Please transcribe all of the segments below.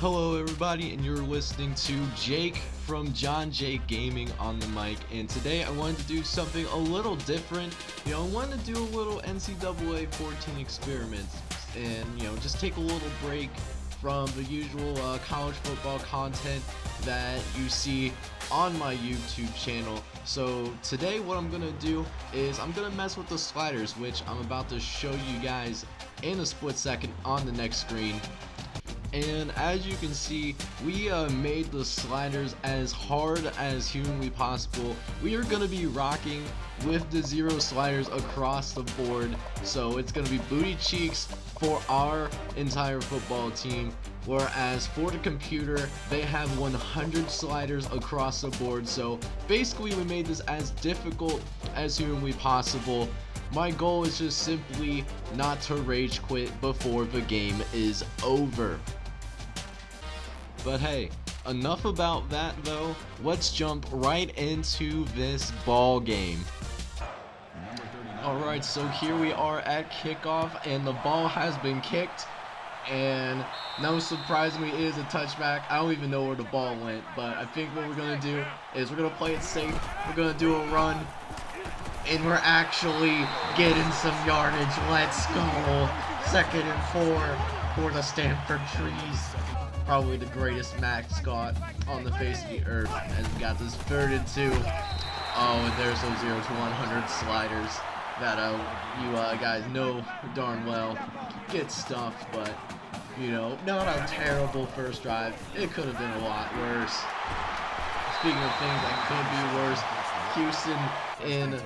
Hello everybody, and you're listening to Jake from John Jake Gaming on the mic, and today I wanted to do something a little different. I wanted to do a little NCAA 14 experiments and just take a little break from the usual college football content that you see on my YouTube channel. So today what I'm gonna do is I'm gonna mess with the sliders, which I'm about to show you guys in a split second on the next screen. And as you can see, we made the sliders as hard as humanly possible. We are going to be rocking with the zero sliders across the board. So it's going to be booty cheeks for our entire football team. Whereas for the computer, they have 100 sliders across the board. So basically we made this as difficult as humanly possible. My goal is just simply not to rage quit before the game is over. But hey, enough about that though. Let's jump right into this ball game. Alright, so here we are at kickoff, and the ball has been kicked. And no surprisingly, it is a touchback. I don't even know where the ball went, but I think what we're going to do is we're going to play it safe. We're going to do a run, and we're actually getting some yardage. Let's go. 2nd and 4 for the Stanford Trees. Probably the greatest mascot on the face of the earth, as we got this 3rd and 2. Oh, and there's those 0 to 100 sliders that you guys know darn well get stuffed, but not a terrible first drive. It could have been a lot worse. Speaking of things that could be worse, Houston in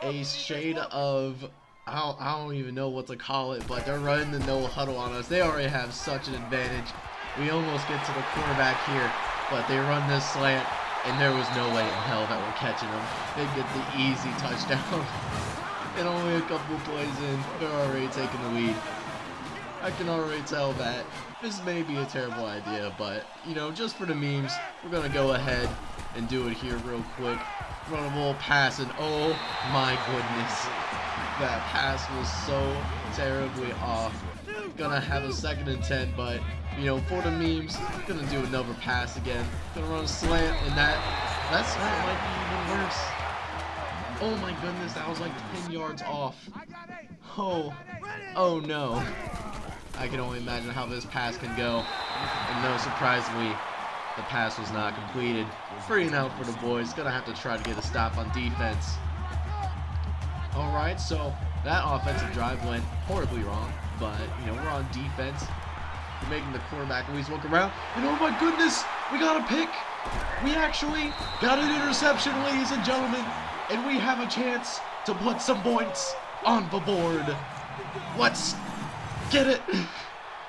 a shade of I don't even know what to call it, but they're running the no huddle on us. They already have such an advantage. We almost get to the quarterback here, but they run this slant, and there was no way in hell that we're catching them. They get the easy touchdown. And only a couple plays in, they're already taking the lead. I can already tell that this may be a terrible idea, but, just for the memes, we're going to go ahead and do it here real quick. Run a little pass, and oh my goodness. That pass was so terribly off. Gonna have a 2nd and 10, but for the memes, gonna do another pass again. Gonna run a slant, and that slant might be even worse. Oh my goodness, that was like 10 yards off. Oh no. I can only imagine how this pass can go. And no, surprisingly, the pass was not completed. 3 and out for the boys. Gonna have to try to get a stop on defense. Alright, so that offensive drive went horribly wrong, but we're on defense. We're making the quarterback always look around, and oh my goodness, we got a pick. We actually got an interception, ladies and gentlemen, and we have a chance to put some points on the board. Let's get it.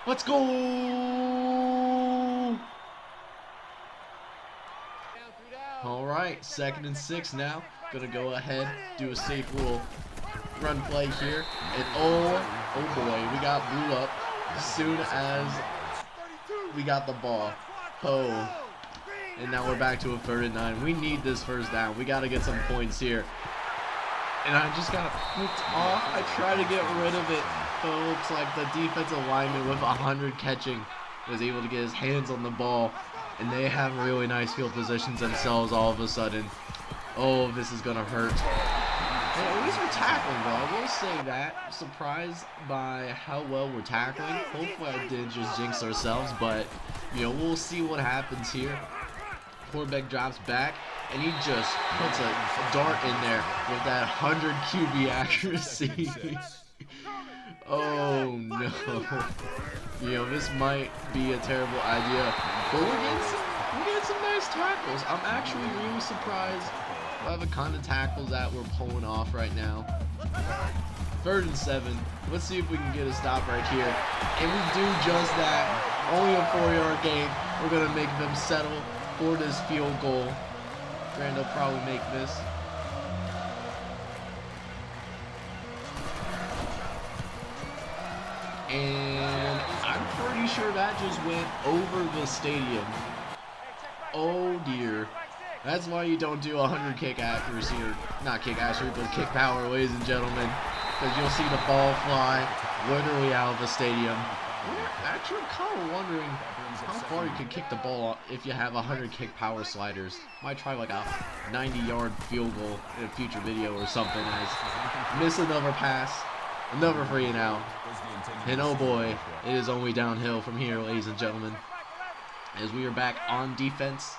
Let's go. Alright, 2nd and 6 now. Gonna go ahead, do a safe little run play here, and oh boy, we got blew up as soon as we got the ball. And now we're back to a 3rd and 9. We need this first down. We gotta get some points here. And I just got picked off. I tried to get rid of it, but it looks like the defensive lineman with 100 catching was able to get his hands on the ball, and they have really nice field positions themselves all of a sudden. Oh, this is gonna hurt. Hey, at least we're tackling, though. I will say that. Surprised by how well we're tackling. Hopefully I didn't just jinx ourselves, but, we'll see what happens here. Quarterback drops back, and he just puts a dart in there with that 100 QB accuracy. Oh, no. This might be a terrible idea, but we're getting some nice tackles. I'm actually really surprised by the kind of tackles that we're pulling off right now. 3rd and 7. Let's see if we can get a stop right here. And we do just that. Only a 4-yard gain. We're going to make them settle for this field goal. Granted, they'll probably make this. And I'm pretty sure that just went over the stadium. Oh dear. That's why you don't do 100 kick accuracy, or not kick accuracy, but kick power, ladies and gentlemen. Because you'll see the ball fly literally out of the stadium. Actually, I'm kind of wondering how far you can kick the ball if you have 100 kick power sliders. Might try like a 90-yard field goal in a future video or something. As miss another pass, another free and out. And oh boy, it is only downhill from here, ladies and gentlemen. As we are back on defense,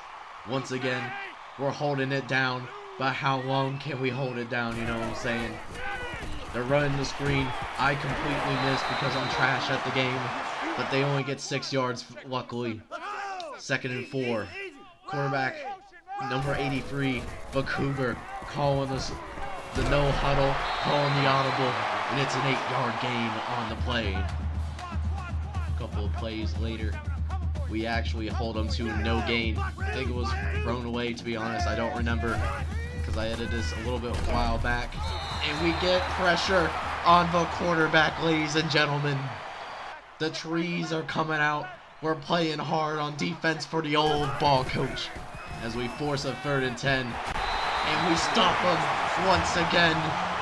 once again, we're holding it down. But how long can we hold it down, you know what I'm saying? They're running the screen. I completely missed because I'm trash at the game. But they only get 6 yards, luckily. 2nd and 4. Quarterback, number 83, Vancouver, calling us the no huddle, calling the audible. And it's an 8-yard gain on the play. A couple of plays later, we actually hold them to no gain. I think it was thrown away, to be honest. I don't remember because I edited this a little bit a while back. And we get pressure on the quarterback, ladies and gentlemen. The trees are coming out. We're playing hard on defense for the old ball coach as we force a 3rd and 10. And we stop them once again.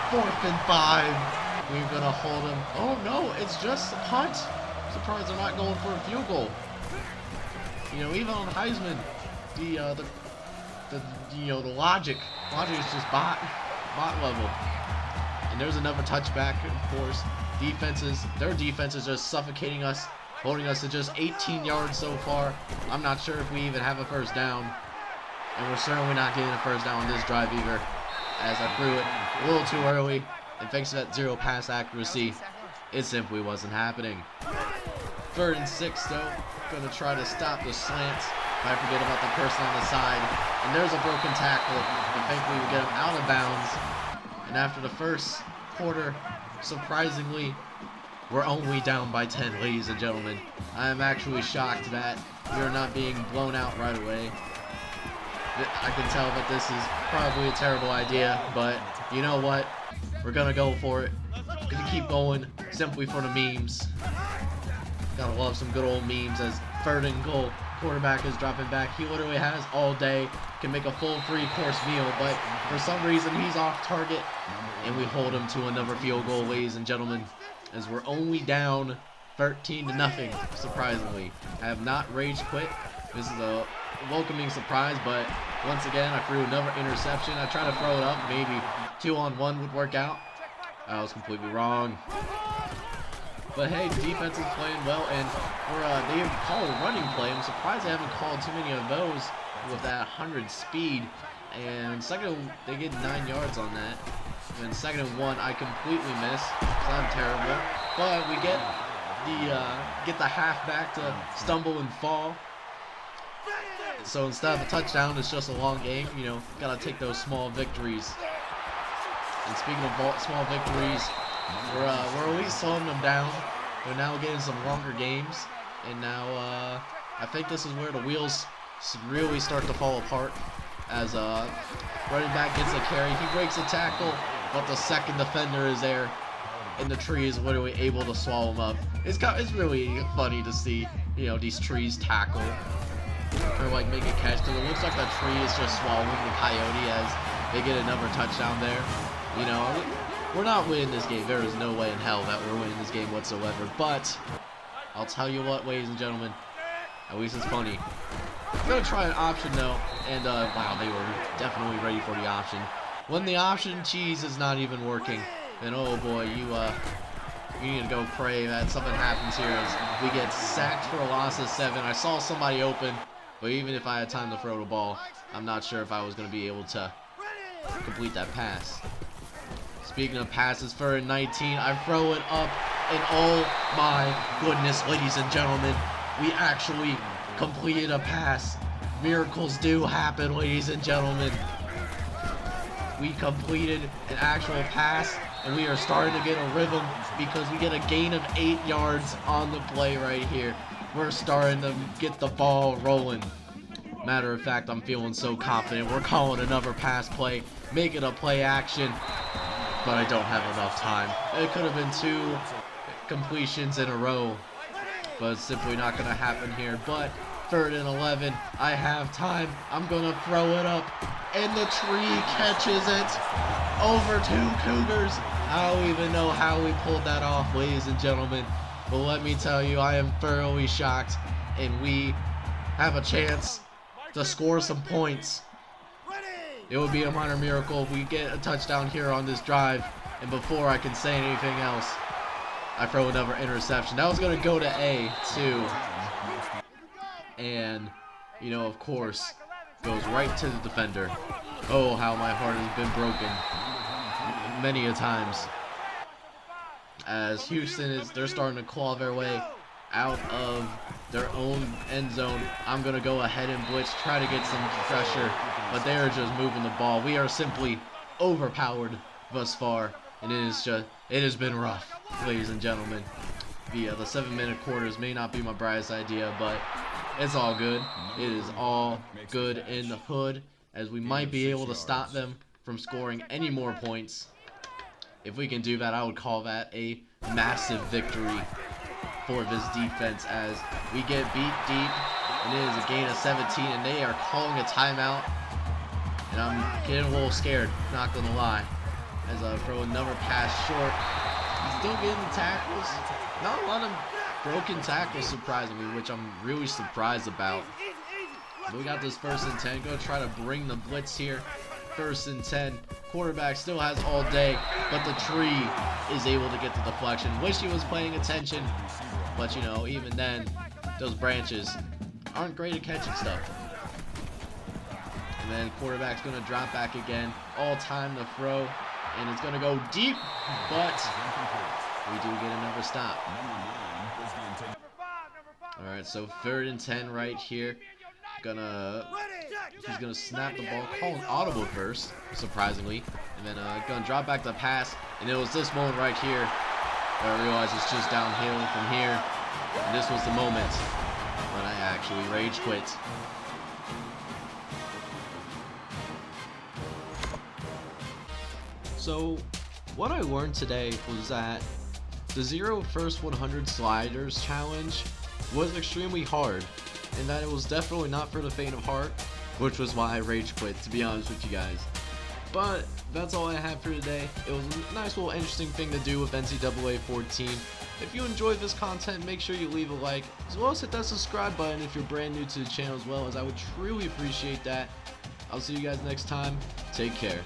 4th and 5. We're going to hold him. Oh no, it's just a punt. Surprised they're not going for a field goal. You know, even on Heisman, the logic is just bot level. And there's another touchback, of course. Their defense is just suffocating us, holding us to just 18 yards so far. I'm not sure if we even have a 1st down. And we're certainly not getting a 1st down on this drive either, as I threw it a little too early. And thanks to that 0 pass accuracy, it simply wasn't happening. 3rd and 6 though. Gonna try to stop the slants. I forget about the person on the side. And there's a broken tackle. And thankfully we get him out of bounds. And after the 1st quarter, surprisingly, we're only down by 10, ladies and gentlemen. I am actually shocked that we are not being blown out right away. I can tell that this is probably a terrible idea, but you know what? We're gonna go for it. Gonna keep going, simply for the memes. Gotta love some good old memes as 3rd and goal. Quarterback is dropping back. He literally has all day. Can make a full 3-course meal, but for some reason he's off target. And we hold him to another field goal, ladies and gentlemen, as we're only down 13-0, surprisingly. I have not rage quit. This is a welcoming surprise, but once again, I threw another interception. I tried to throw it up. Maybe 2-on-1 would work out. I was completely wrong. But hey, the defense is playing well, and they have called a running play. I'm surprised they haven't called too many of those with that 100 speed. And they get 9 yards on that. And 2nd and 1, I completely miss, because I'm terrible. But we get the halfback to stumble and fall. So instead of a touchdown, it's just a long game. You know, gotta take those small victories. And speaking of small victories, we're at least slowing them down. We're now getting some longer games, and now I think this is where the wheels really start to fall apart. As running back gets a carry, he breaks a tackle, but the 2nd defender is there, and the tree is literally able to swallow him up. It's really funny to see, you know, these trees tackle or like make a catch, because it looks like the tree is just swallowing the coyote as they get another touchdown there. You know, we're not winning this game. There is no way in hell that we're winning this game whatsoever. But I'll tell you what, ladies and gentlemen, at least it's funny. I'm gonna try an option though, and wow, they were definitely ready for the option. When the option cheese is not even working, then oh boy, you need to go pray that something happens here as we get sacked for a loss of 7. I saw somebody open, but even if I had time to throw the ball, I'm not sure if I was gonna be able to complete that pass. Speaking of passes, 3rd and 19, I throw it up, and oh my goodness, ladies and gentlemen, we actually completed a pass. Miracles do happen, ladies and gentlemen. We completed an actual pass, and we are starting to get a rhythm because we get a gain of 8 yards on the play right here. We're starting to get the ball rolling. Matter of fact, I'm feeling so confident. We're calling another pass play, make it a play action. But I don't have enough time. It could have been 2 completions in a row, but it's simply not going to happen here. But 3rd and 11, I have time. I'm going to throw it up, and the tree catches it. Over 2 Cougars. I don't even know how we pulled that off, ladies and gentlemen. But let me tell you, I am thoroughly shocked, and we have a chance to score some points. It would be a minor miracle if we get a touchdown here on this drive, and before I can say anything else, I throw another interception. That was going to go to A, too. And, you know, of course, goes right to the defender. Oh, how my heart has been broken many a times. As Houston they're starting to claw their way out of their own end zone. I'm going to go ahead and blitz, try to get some pressure, but they are just moving the ball. We are simply overpowered thus far, and it has been rough, ladies and gentlemen. The 7-minute quarters may not be my brightest idea, but it's all good. It is all good in the hood, as we might be able to stop them from scoring any more points. If we can do that, I would call that a massive victory for this defense, as we get beat deep, and it is a gain of 17, and they are calling a timeout, and I'm getting a little scared, not gonna lie, as I throw another pass short. He's still getting the tackles. Not a lot of broken tackles, surprisingly, which I'm really surprised about. But we got this 1st and 10. Gonna try to bring the blitz here. 1st and 10. Quarterback still has all day, but the tree is able to get the deflection. Wish he was paying attention, but you know, even then, those branches aren't great at catching stuff. And then quarterback's gonna drop back again. All time to throw, and it's gonna go deep, but we do get another stop. All right, so 3rd and 10 right here. He's gonna snap the ball, call an audible first, surprisingly, and then gonna drop back the pass. And it was this moment right here where I realized it's just downhill from here. And this was the moment when I actually rage quit. So, what I learned today was that the 0 first 100 sliders challenge was extremely hard, and that it was definitely not for the faint of heart, which was why I rage quit, to be honest with you guys. But that's all I have for today. It was a nice little interesting thing to do with NCAA 14. If you enjoyed this content, make sure you leave a like, as well as hit that subscribe button if you're brand new to the channel, as well, as I would truly appreciate that. I'll see you guys next time. Take care.